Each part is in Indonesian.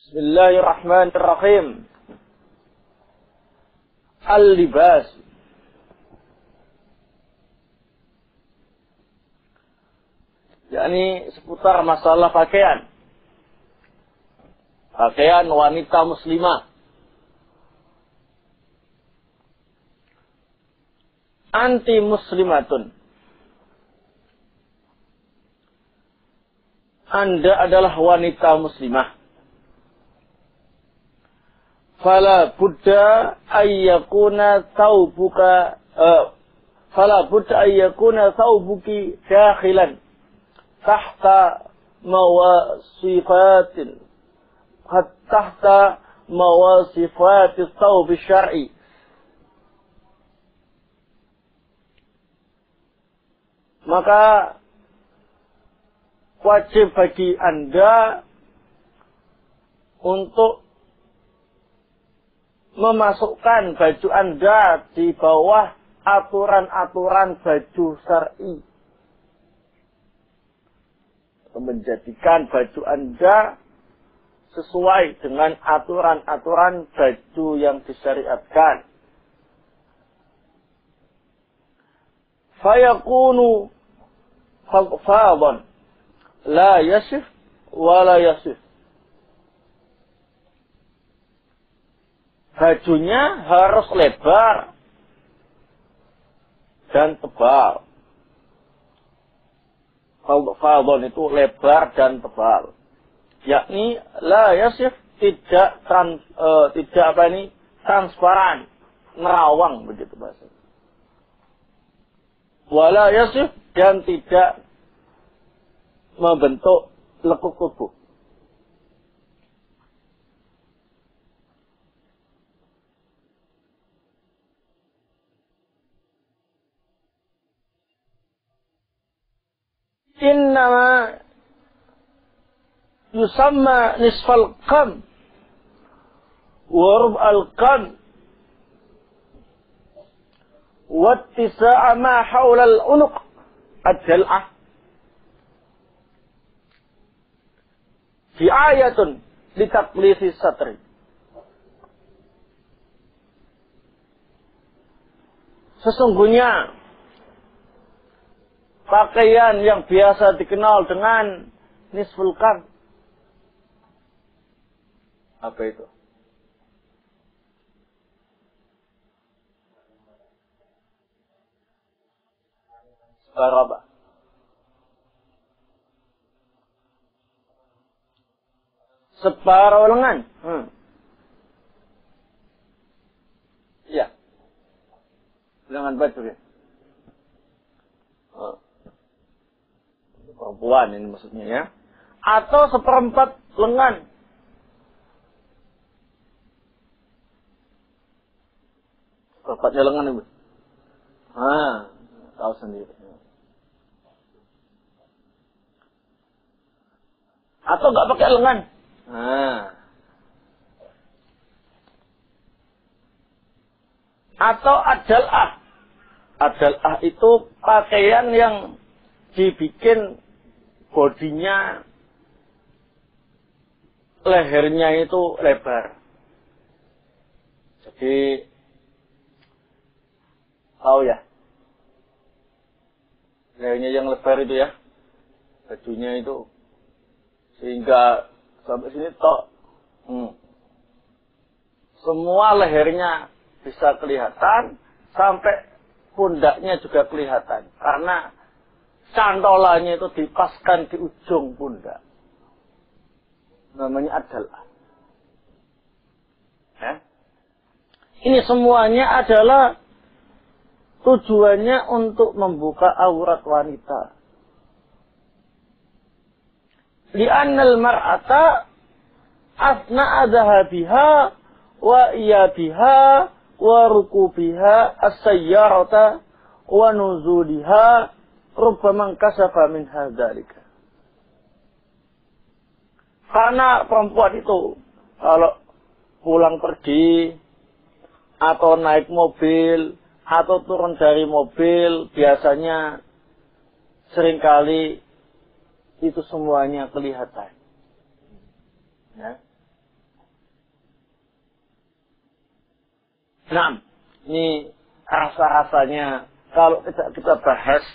Bismillahirrahmanirrahim. Al-libas. Yakni seputar masalah pakaian. Pakaian wanita muslimah. Anti muslimatun. Anda adalah wanita muslimah. Fala budda ayyakuna thawbuka fala budda ayyakuna thawbuki dakhilan tahta mawasifatin tahta mawasifatis thawb syar'i. Maka wajib bagi Anda untuk memasukkan baju Anda di bawah aturan-aturan baju syar'i. Menjadikan baju Anda sesuai dengan aturan-aturan baju yang disyariatkan. Fayakunu fadfadan la yasif wa la yasif. Bajunya harus lebar dan tebal. Fadfadan itu lebar dan tebal. Yakni la yasif tidak transparan, nerawang begitu bahasa. Wala yasif dan tidak membentuk lekuk tubuh. Innama yusamma nisfal qam wa rub'al qam wattisa'a ma hawla al-unuq ad-dal'ah fi ayatun litaqlisi satri. Sesungguhnya pakaian yang biasa dikenal dengan nisful qam. Apa itu? Separuh apa? Separuh lengan. Iya. Lengan baju ya. Perempuan ini maksudnya ya. Atau seperempat lengan. Seperempatnya lengan ibu. Tahu sendiri. Atau nggak pakai lengan. Atau adal'ah. Adal'ah itu pakaian yang dibikin bodinya, lehernya itu lebar. Jadi, tahu ya? Lehernya yang lebar itu ya. Bajunya itu. Sehingga sampai sini tok. Semua lehernya bisa kelihatan. Sampai pundaknya juga kelihatan. Karena cantolannya itu dipaskan di ujung pundak. Namanya adalah. Ya. Ini semuanya adalah tujuannya untuk membuka aurat wanita. Li'annal mar'ata asna'a dhahabiha wa iyabiha wa rukubiha as-sayyarata wa nuzuliha rubbama kasafa min hadzalika. Karena perempuan itu kalau pulang pergi atau naik mobil atau turun dari mobil biasanya seringkali itu semuanya kelihatan. Ya. Nah, ini rasa-rasanya kalau kita bahas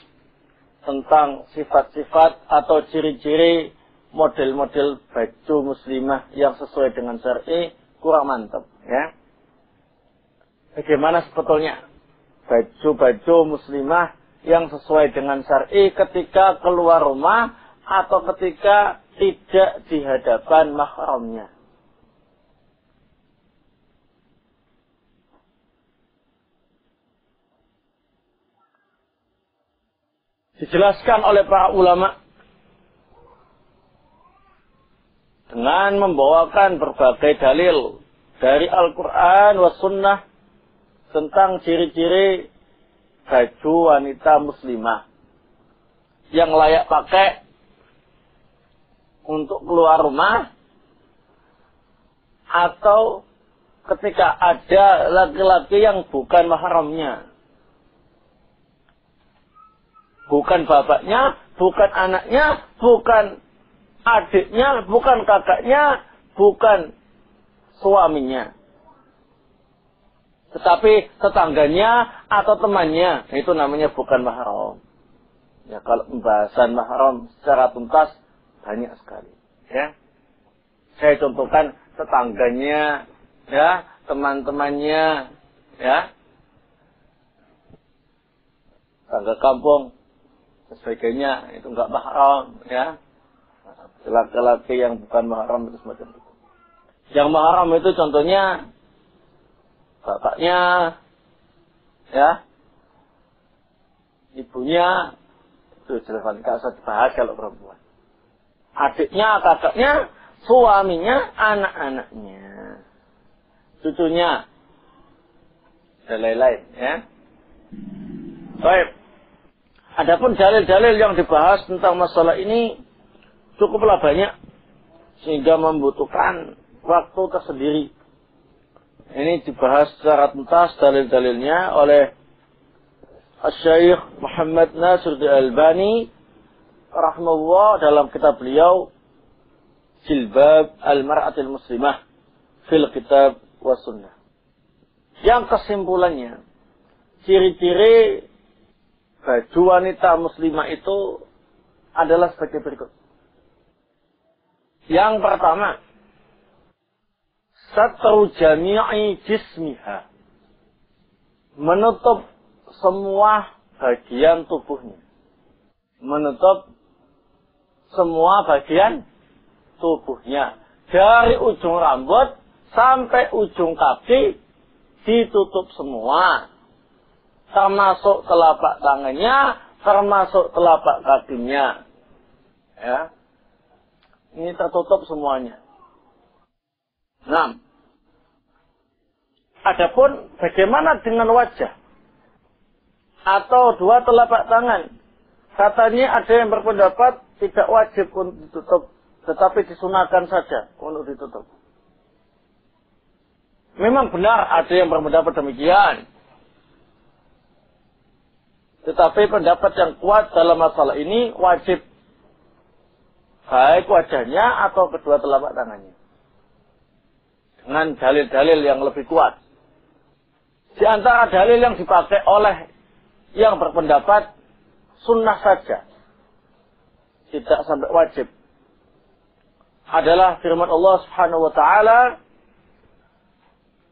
tentang sifat-sifat atau ciri-ciri model-model baju muslimah yang sesuai dengan syar'i kurang mantap, ya. Bagaimana sebetulnya baju-baju muslimah yang sesuai dengan syar'i ketika keluar rumah atau ketika tidak di hadapan mahramnya? Dijelaskan oleh para ulama dengan membawakan berbagai dalil dari Al-Quran wa Sunnah tentang ciri-ciri baju wanita muslimah yang layak pakai untuk keluar rumah atau ketika ada laki-laki yang bukan mahramnya. Bukan bapaknya, bukan anaknya, bukan adiknya, bukan kakaknya, bukan suaminya. Tetapi tetangganya atau temannya, itu namanya bukan mahram. Ya, kalau pembahasan mahram secara tuntas banyak sekali. Ya, saya contohkan tetangganya, ya, teman-temannya, ya, tetangga kampung, sebagainya itu enggak mahram, ya. Laki-laki yang bukan mahram itu semacam itu. Yang mahram itu contohnya bapaknya, ya, ibunya, itu jelas enggak usah dibahas kalau perempuan. Adiknya, kakaknya, suaminya, anak-anaknya, cucunya, dan lain-lain, ya. Baik. Adapun dalil-dalil yang dibahas tentang masalah ini cukuplah banyak sehingga membutuhkan waktu tersendiri. Ini dibahas secara tuntas dalil-dalilnya oleh Asy-Syaikh Muhammad Nasiruddin Al-Albani rahimahullah dalam kitab beliau Jilbab Al-Mar'atil Muslimah fil Kitab wa Sunnah. Yang kesimpulannya, ciri-ciri baju wanita muslimah itu adalah sebagai berikut. Yang pertama, satru jami'i jismiha, menutup semua bagian tubuhnya. Menutup semua bagian tubuhnya. Dari ujung rambut sampai ujung kaki ditutup semua. Termasuk telapak tangannya, termasuk telapak kakinya. Ya. Ini tertutup semuanya. Nah, adapun bagaimana dengan wajah atau dua telapak tangan? Katanya ada yang berpendapat tidak wajib untuk ditutup, tetapi disunahkan saja untuk ditutup. Memang benar ada yang berpendapat demikian. Tetapi pendapat yang kuat dalam masalah ini wajib. Baik wajahnya atau kedua telapak tangannya. Dengan dalil-dalil yang lebih kuat. Di antara dalil yang dipakai oleh yang berpendapat sunnah saja, tidak sampai wajib, adalah firman Allah Subhanahu wa taala,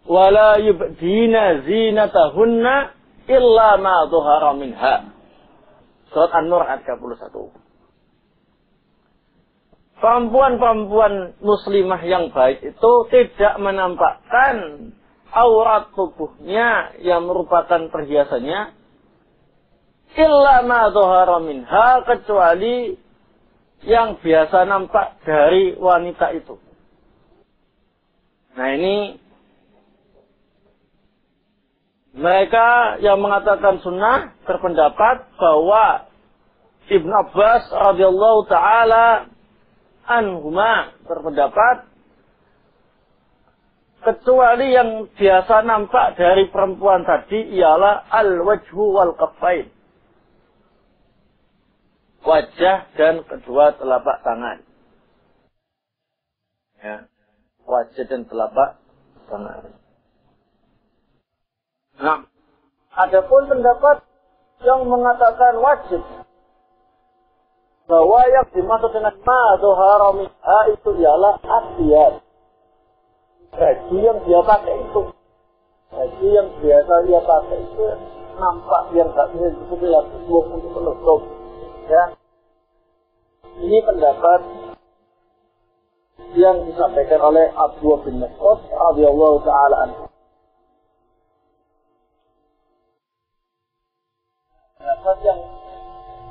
"Wala yubdina zinatahunna illa ma dhuhara minha." Surat An-Nur ayat 31. Perempuan-perempuan muslimah yang baik itu tidak menampakkan aurat tubuhnya yang merupakan perhiasannya illa ma dhuhara minha, kecuali yang biasa nampak dari wanita itu. Nah, ini mereka yang mengatakan sunnah berpendapat bahwa Ibnu Abbas radhiyallahu taala anhuma berpendapat kecuali yang biasa nampak dari perempuan tadi ialah al-wajhu wal kaffain, wajah dan kedua telapak tangan. Ya, wajah dan telapak tangan. Nah, adapun pendapat yang mengatakan wajib, bahwa yang dimaksud dengan ma dhahara minha itu ialah asyad. Baju yang dia pakai itu, baju yang biasa dia pakai itu nampak yang tak bisa ditutupi lagi untuk penutup. Ya, ini pendapat yang disampaikan oleh Abdullah bin Mas'ud radhiyallahu taala anhu. Pendapat yang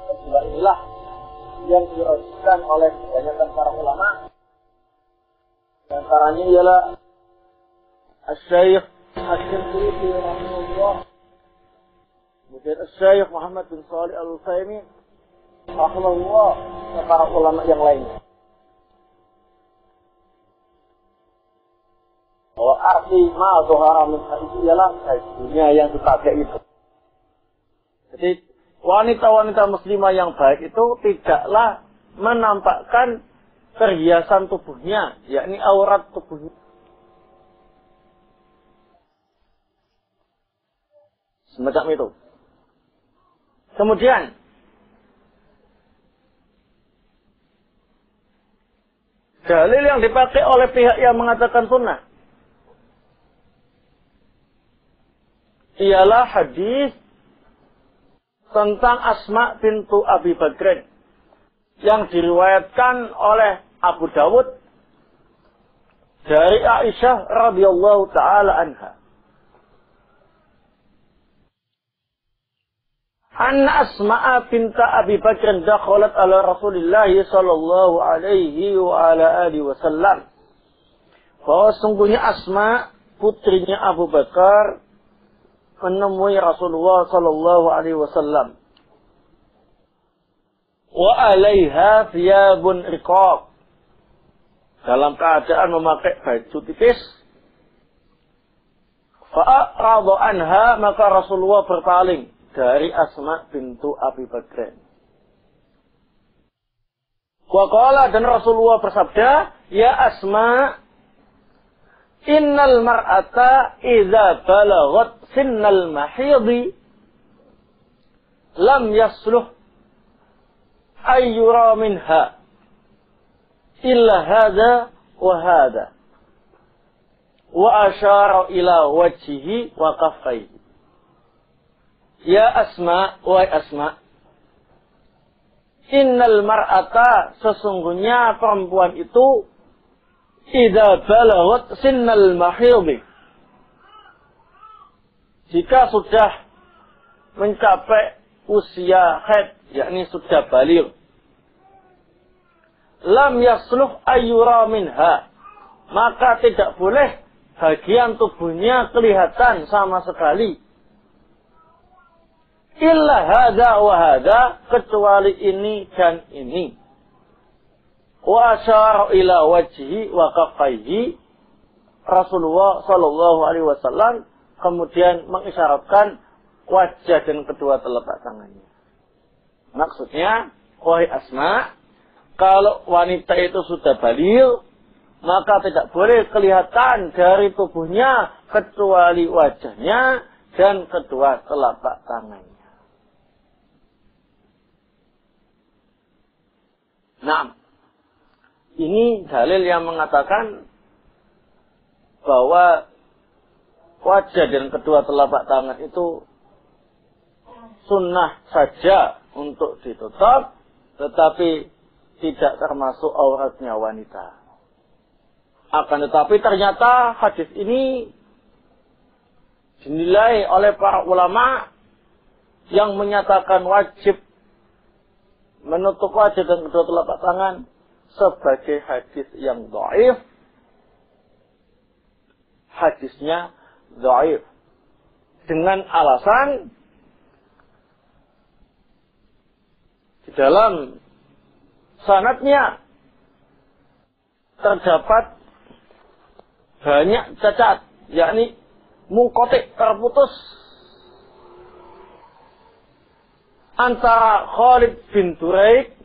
kedua inilah yang diuruskan oleh kebanyakan para ulama. Di antaranya ialah Asy-Syaikh Asy-Syafi'i rahimahullah, kemudian Asy-Syaikh Muhammad bin Shalih Al-Utsaimin rahimahullah, dan para ulama yang lainnya. Bahwa arti ma dhahara minha itu ialah dunia yang dipakai itu. Jadi wanita-wanita muslimah yang baik itu tidaklah menampakkan perhiasan tubuhnya, yakni aurat tubuhnya. Semacam itu. Kemudian dalil yang dipakai oleh pihak yang mengatakan sunnah ialah hadis tentang Asma bintu Abi Bakr yang diriwayatkan oleh Abu Dawud dari Aisyah radhiyallahu taala anha. Anna Asma'a binta Abi Bakr dakhalat ala Rasulillah sallallahu alaihi wa ala alihi wasallam. Bahwa sungguhnya Asma putrinya Abu Bakar menemui Rasulullah sallallahu alaihi wasallam. Wa 'alaiha thiyabun riqaq. Dalam keadaan memakai baju tipis. Fa'arada anha, maka Rasulullah berpaling dari Asma bintu Abi Bakr. Wa qala, dan Rasulullah bersabda, ya Asma, innal mar'ata idza balagat sinnal mahidhi lam yasluh ayyura minha illa hadha wa hadha, wa asyara ila wajhihi wa kaffaihi. Ya Asma, wahai Asma, innal mar'ata, sesungguhnya perempuan itu idza balagat sinnal mahidhi, jika sudah mencapai usia haid, yakni sudah baligh, lam yasluh ayyura minha, maka tidak boleh bagian tubuhnya kelihatan sama sekali. Illa hadza wa hadza, kecuali ini dan ini. Wa asyara ila wajhi wa kaffaihi, Rasulullah sallallahu alaihi wasallam kemudian mengisyaratkan wajah dan kedua telapak tangannya. Maksudnya, wahai Asma, kalau wanita itu sudah baligh, maka tidak boleh kelihatan dari tubuhnya kecuali wajahnya dan kedua telapak tangannya. Nah, ini dalil yang mengatakan bahwa wajah dan kedua telapak tangan itu sunnah saja untuk ditutup, tetapi tidak termasuk auratnya wanita. Akan tetapi ternyata hadis ini dinilai oleh para ulama yang menyatakan wajib menutup wajah dan kedua telapak tangan sebagai hadis yang dhaif. Hadisnya dhaif dengan alasan di dalam sanadnya terdapat banyak cacat, yakni munqati, terputus antara Khalid bin Duraik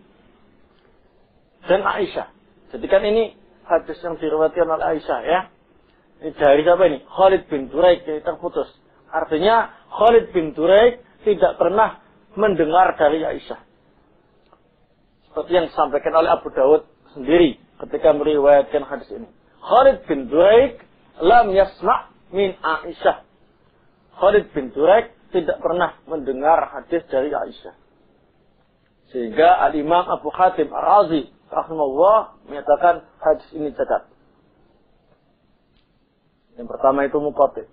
dan Aisyah. Jadi kan ini hadis yang diriwayatkan oleh Aisyah, ya. Ini dari siapa ini? Khalid bin Duraik, jadi terputus. Artinya Khalid bin Duraik tidak pernah mendengar dari Aisyah. Seperti yang disampaikan oleh Abu Dawud sendiri ketika meriwayatkan hadis ini. Khalid bin Duraik lam yasma' min Aisyah. Khalid bin Duraik tidak pernah mendengar hadis dari Aisyah. Sehingga Al-Imam Abu Hatim Ar-Razi rahimahullah menyatakan hadis ini cacat. Yang pertama itu munqati'.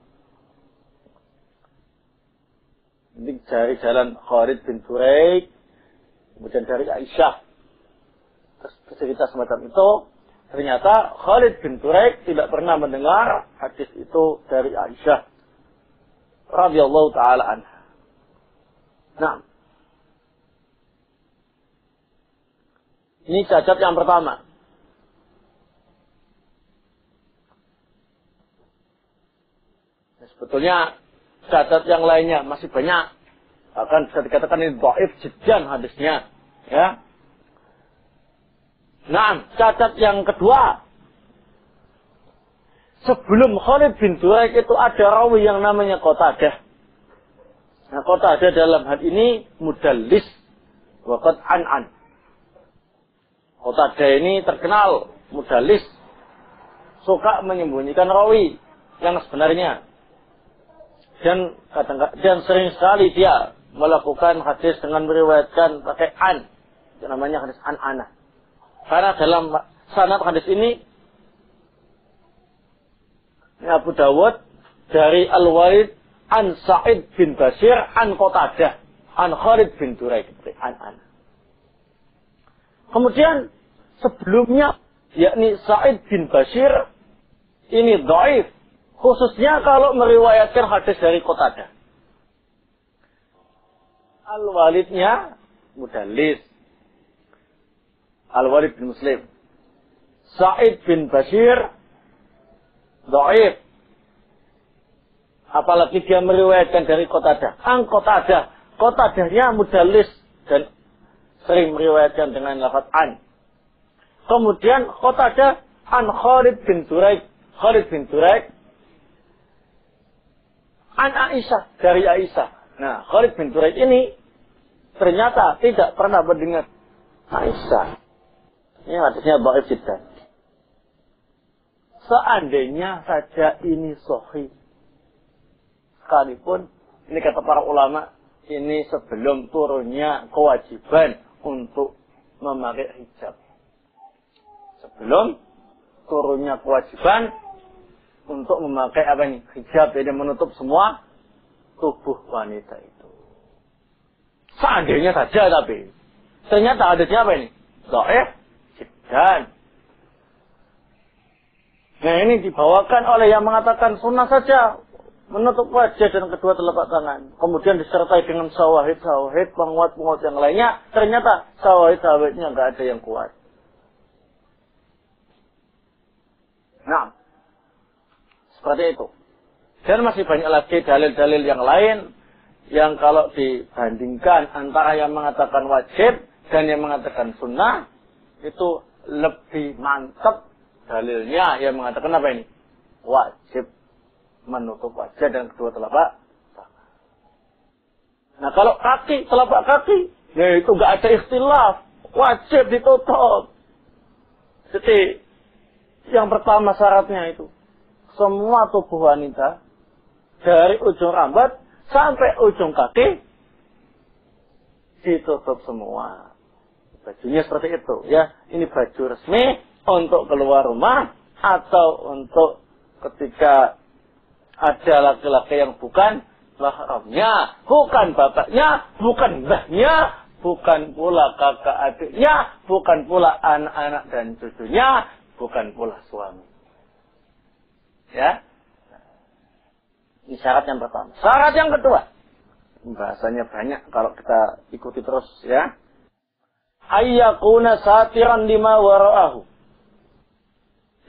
Ini dari jalan Khalid bin Duraik, kemudian dari Aisyah. Terus cerita semacam itu, ternyata Khalid bin Duraik tidak pernah mendengar hadis itu dari Aisyah radhiyallahu taala anha. Nah, ini cacat yang pertama. Sebetulnya cacat yang lainnya masih banyak. Akan bisa dikatakan ini dhaif jiddan hadisnya. Ya. Nah, cacat yang kedua. Sebelum Khalid bin Duraik itu ada rawi yang namanya Qatadah. Nah, Qatadah dalam hal ini mudallis. Wa qad an. Qatadah ini terkenal mudallis. Suka menyembunyikan rawi yang sebenarnya. Dan sering sekali dia melakukan hadis dengan meriwayatkan pakai an. Itu namanya hadis an-ana. Karena dalam sanad hadis ini Abu Dawud dari Al-Walid an Sa'id bin Bashir an Qatadah an Khalid bin Duraik an-ana. Kemudian sebelumnya yakni Sa'id bin Bashir ini dhaif. Khususnya kalau meriwayatkan hadis dari Qatadah. Al-Walidnya mudallis. Al-Walid bin Muslim. Sa'id bin Bashir dhaif. Apalagi dia meriwayatkan dari Qatadah. Qatadah. Qatadahnya mudallis dan sering meriwayatkan dengan lafaz an. Kemudian Qatadah an Khalid bin Duraik. Khalid bin Duraik an Aisyah, dari Aisyah. Nah, Khalid bin Duraik ini ternyata tidak pernah mendengar Aisyah. Ini hadisnya dhaif jiddan. Seandainya saja ini sahih. Sekalipun, ini kata para ulama, ini sebelum turunnya kewajiban untuk memakai hijab. Sebelum turunnya kewajiban untuk memakai apa ini? Hijab, jadi menutup semua tubuh wanita itu. Seandainya saja tapi. Ternyata hadisnya apa ini? Dhaif jiddan. Nah, ini dibawakan oleh yang mengatakan sunnah saja. Menutup wajah dan kedua telapak tangan. Kemudian disertai dengan syawahid, penguat-penguat yang lainnya. Ternyata syawahid-syawahidnya nggak ada yang kuat. Nah, seperti itu. Dan masih banyak lagi dalil-dalil yang lain yang kalau dibandingkan antara yang mengatakan wajib dan yang mengatakan sunnah itu lebih mantap dalilnya yang mengatakan apa ini? Wajib menutup wajah dan kedua telapak tangan. Nah, kalau kaki, telapak kaki, ya itu nggak ada ikhtilaf, wajib ditutup. Jadi yang pertama syaratnya itu semua tubuh wanita dari ujung rambut sampai ujung kaki ditutup semua. Bajunya seperti itu, ya. Ini baju resmi untuk keluar rumah atau untuk ketika ada laki-laki yang bukan mahramnya, bukan bapaknya, bukan mbahnya, bukan pula kakak adiknya, bukan pula anak-anak dan cucunya, bukan pula suami. Ya. Ini syarat yang pertama. Syarat yang kedua. Bahasanya banyak kalau kita ikuti terus ya. Ayyakuna satiran lima wara'ahu.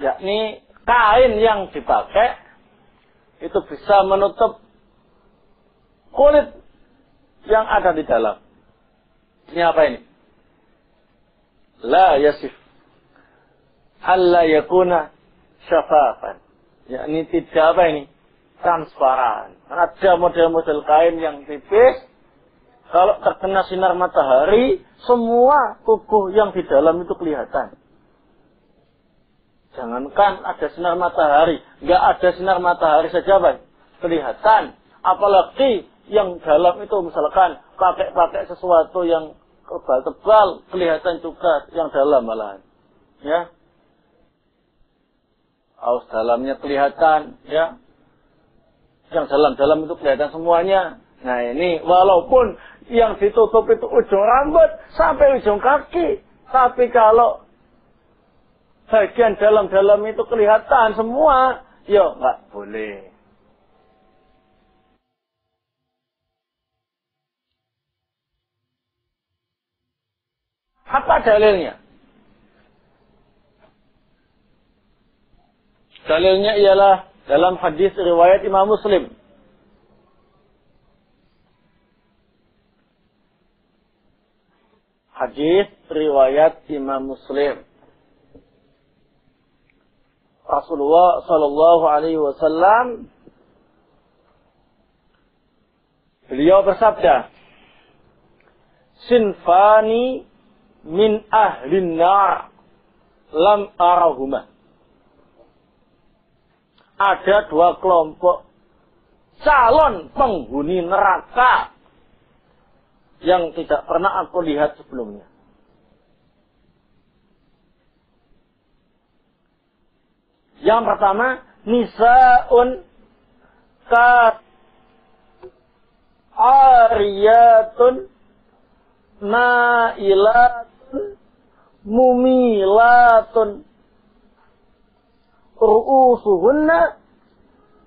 Yakni kain yang dipakai itu bisa menutup kulit yang ada di dalam. Ini apa ini? La yasif. Alla yakuna syafafan. Yakni tidak apa ini? transparan. Ada model-model kain yang tipis. Kalau terkena sinar matahari, semua tubuh yang di dalam itu kelihatan. Jangankan ada sinar matahari, nggak ada sinar matahari saja, Pak, kelihatan. Apalagi yang dalam itu misalkan pakai sesuatu yang tebal, kelihatan juga yang dalam malahan. Ya. Aus dalamnya kelihatan, ya. Yang dalam-dalam itu kelihatan semuanya. Nah ini walaupun yang ditutup itu ujung rambut sampai ujung kaki. Tapi kalau bagian dalam-dalam itu kelihatan semua, ya nggak boleh. Apa dalilnya? Dalilnya ialah dalam hadis riwayat Imam Muslim. Hadis riwayat Imam Muslim. Rasulullah sallallahu alaihi wasallam beliau bersabda, "Sinfani min ahlin nar lam arahuma." Ada dua kelompok calon penghuni neraka yang tidak pernah aku lihat sebelumnya. Yang pertama, nisaun ariyatun mailatun mumilatun ru'usuhunna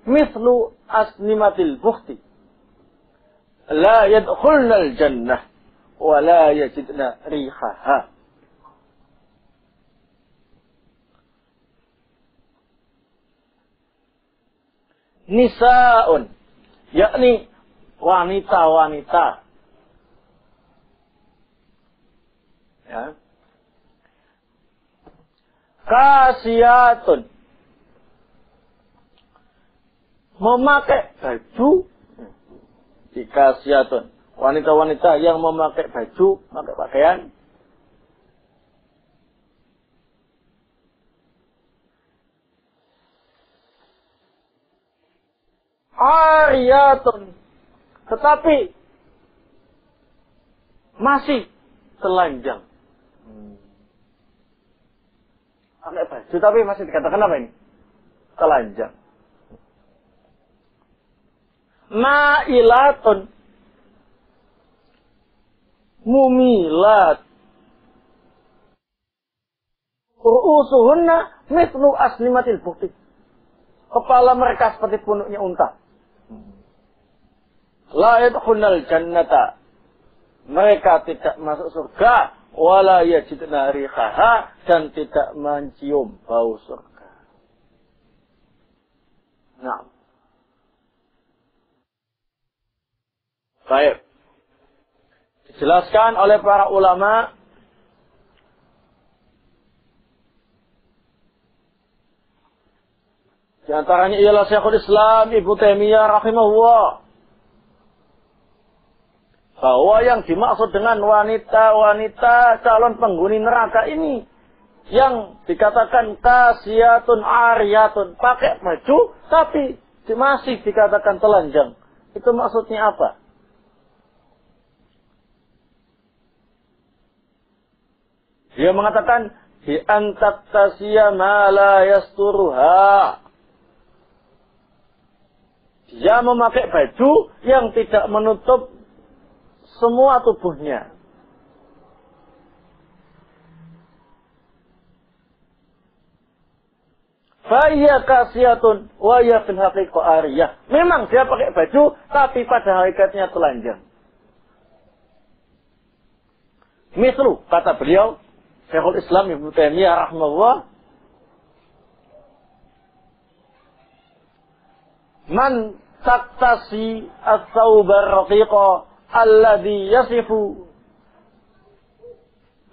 mislu asnimatil bukhti la yadkhulnal jannah wa la yajidna rihaha. Nisaun, yakni wanita-wanita. Ya. Kasiyatun, memakai baju. Kasiyatun, wanita-wanita yang memakai baju, memakai pakaian. Ariyatun, tetapi masih telanjang. Pakai baju tapi masih dikatakan apa ini? Telanjang. Mailatun, mumilat, ru'usuhunna mithlu asnimatil bukhti. Kepala mereka seperti punuknya unta. La yadkhulnal jannata, mereka tidak masuk surga, wala yajidna rihaha, dan tidak mencium bau surga. Nah, baik, dijelaskan oleh para ulama di antaranya ialah Syekhul Islam Ibnu Taimiyah rahimahullah, bahwa yang dimaksud dengan wanita-wanita calon penghuni neraka ini yang dikatakan kasiyatun ariyatun, pakai baju tapi masih dikatakan telanjang, itu maksudnya apa? Dia mengatakan bi antaktasiya ma la yasturuha, dia memakai baju yang tidak menutup semua tubuhnya. Faya kasiyatun wa ya fil haqiqah ariyah. Memang dia pakai baju tapi pada hakikatnya telanjang. Mislu, kata beliau Syekhul Islam Ibnu Taimiyah rahimahullah, man taktasi as-saubar raqiqa alladhi yasifu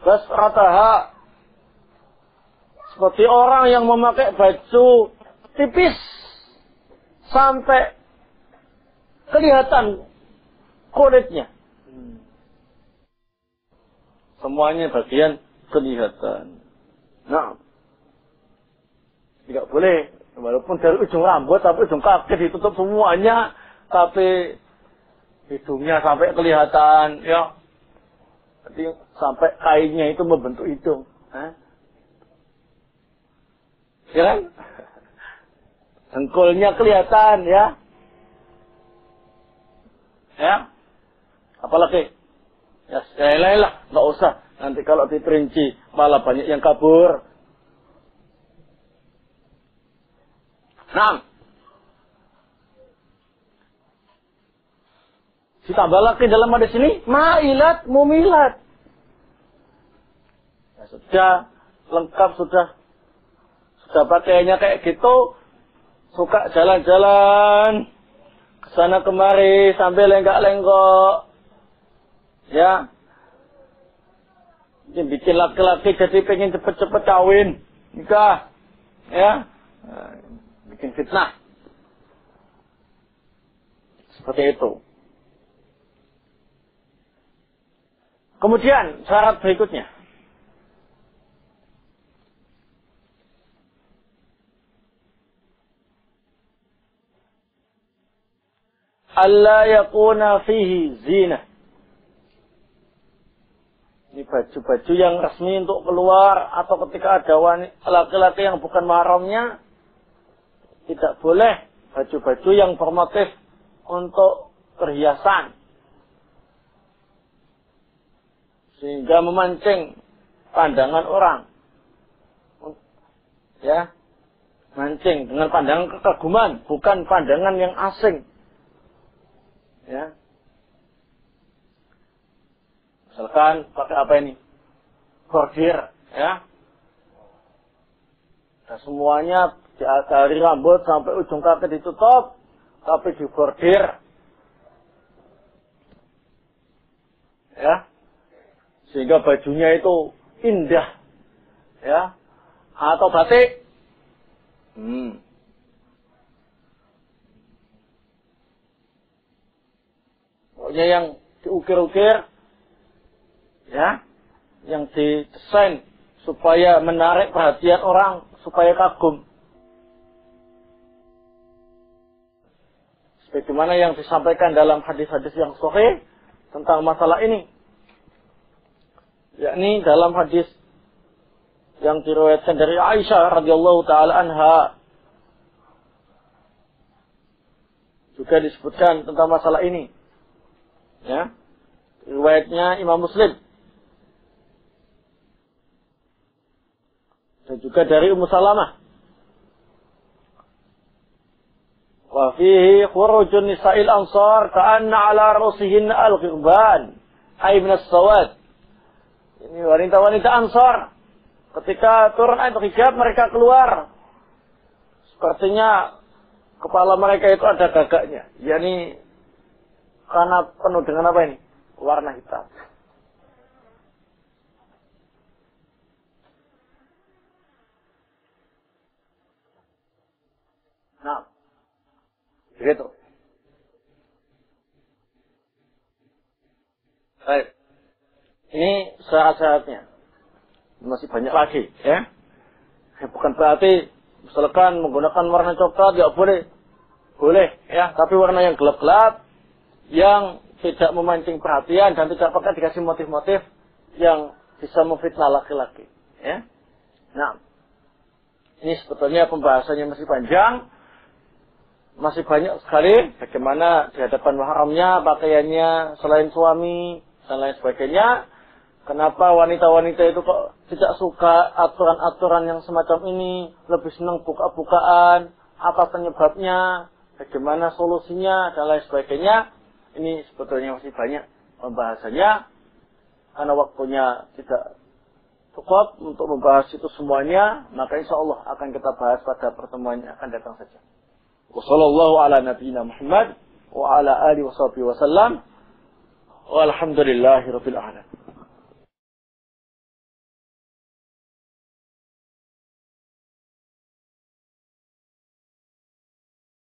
basrataha, seperti orang yang memakai baju tipis sampai kelihatan kulitnya. Semuanya bagian kelihatan. Nah, tidak boleh, walaupun dari ujung rambut sampai ujung kaki ditutup semuanya, tapi hidungnya sampai kelihatan, ya. Jadi sampai kainnya itu membentuk hidung. Ya kan? Dengkulnya kelihatan, ya. Ya. Apalagi? Ya, lah, nggak usah. Nanti kalau diperinci, malah banyak yang kabur. Nah. Ditambah lagi dalam hadis ini, ma'ilat, mumilat. Ya, sudah lengkap, sudah pakaiannya kayak gitu, suka jalan-jalan kesana kemari sambil lenggak-lenggok, ya, bikin laki-laki jadi pengen cepet-cepet kawin, nikah, ya, bikin fitnah, seperti itu. Kemudian syarat berikutnya, alla yakuna fihi zina. Ini baju-baju yang resmi untuk keluar atau ketika ada laki-laki yang bukan mahramnya, tidak boleh baju-baju yang bermotif untuk perhiasan, sehingga memancing pandangan orang, ya, mancing dengan pandangan kekaguman, bukan pandangan yang asing. Ya. Misalkan pakai apa ini? Bordir, ya. Dan semuanya dari rambut sampai ujung kaki ditutup, tapi dibordir. Ya. Sehingga bajunya itu indah. Ya. Atau batik. Pokoknya yang diukir-ukir, ya, yang didesain supaya menarik perhatian orang, supaya kagum. Sebagaimana yang disampaikan dalam hadis-hadis yang sahih tentang masalah ini, yakni dalam hadis yang diriwayatkan dari Aisyah radhiyallahu taala anha, juga disebutkan tentang masalah ini. Ya, riwayatnya Imam Muslim dan juga dari Ummu Salamah. Wa fihi khurujun nisa'il ansar ka'anna 'ala rusihinna al-ghirban ay min as-sawad. Ini wanita-wanita Ansar ketika turun ayat hijab mereka keluar sepertinya kepala mereka itu ada gagaknya, yakni karena penuh dengan apa ini? Warna hitam. Nah, begitu. Baik. Ini syarat-syaratnya. Masih banyak lagi, ya. Bukan berarti misalkan menggunakan warna coklat tidak boleh. Boleh, ya, tapi warna yang gelap-gelap, yang tidak memancing perhatian dan tidak pakai dikasih motif-motif yang bisa memfitnah laki-laki, ya. Nah, ini sebetulnya pembahasannya masih panjang, masih banyak sekali bagaimana di hadapan mahramnya pakaiannya selain suami dan lain sebagainya. Kenapa wanita-wanita itu kok tidak suka aturan-aturan yang semacam ini, lebih senang buka-bukaan, apa penyebabnya, bagaimana solusinya dan lain sebagainya. Ini sebetulnya masih banyak pembahasannya, karena waktunya tidak cukup untuk membahas itu semuanya, maka insya Allah akan kita bahas pada pertemuan yang akan datang saja. Wassallallahu ala nabiyyina Muhammad wa ala alihi wa sahbihi wa sallam. Walhamdulillahi rabbil alamin.